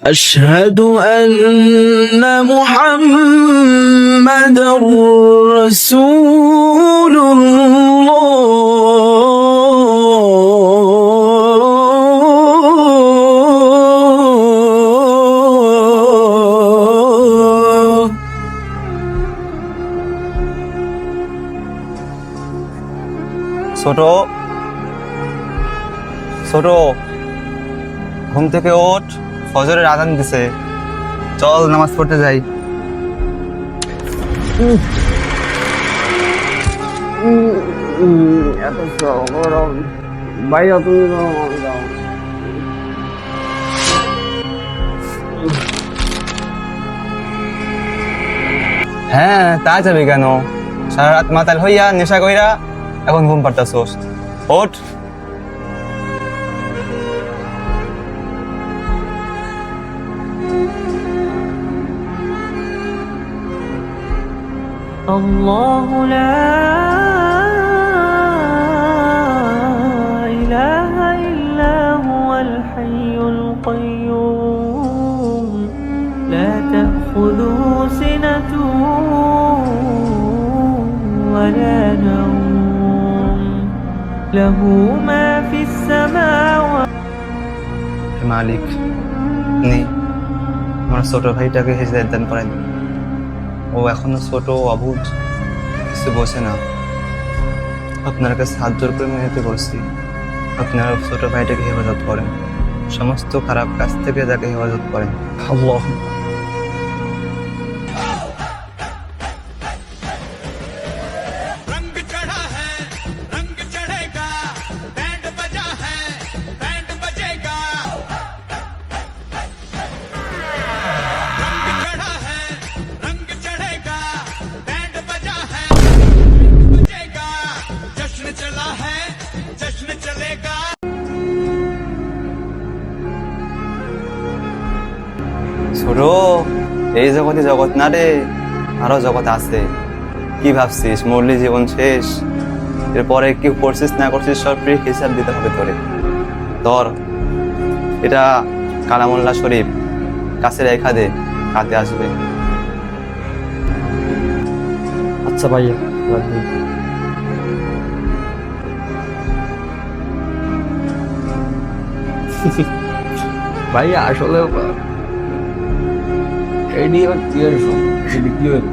أشهد أن محمد رسول الله ছোট ছোট ঘুম থেকে ওঠ, ফজরের আজান দিছে, চল নামাজ পড়তে যাই। ভাইয়া তুমি হ্যাঁ, তা যাবে কেন? সারা রাত মাতাল হইয়া নেশা কইরা এখন ঘুম পাড়তাছোস। ওঠ। الله لا إله إلا هو الحي القيوم لا تأخذه سنة ولا نوم له ما في السماوات হে মালিক, আপনি আমার ছোট ভাইটাকে হিদায়াত দান করেন। ও এখনো ছোট, অবুঝ, কিছু বোঝে না। আপনার কাছে হাত জোর করে মিনতি করছি, আপনার ছোট ভাইটাকে হেফাজত করেন, সমস্ত খারাপ কাজ থেকে তাকে হেফাজত করেন। আল্লাহ। रंग चढ़ा है रंग चढ़ेगा बैंड बजा है बैंड बजेगा रंग चढ़ा है रंग चढ़ेगा बैंड बजा है बजेगा जश्न चला है जश्न चलेगा ছোট, এই জগতে জগৎ না রে, আরো জগৎ আছে। কি ভাবছিস মরলি জীবন শেষ? এরপরে কি করছিস না করছিস সব হিসাব দিতে হবে তোরে। ধর, এটা কালামুল্লাহ শরীফ, কাছে রেখা দে, কাতে আসবে। আচ্ছা ভাইয়া ভাইয়া আসলে এই নিয়ে কি হয়েছে সেটা কি হয়েছে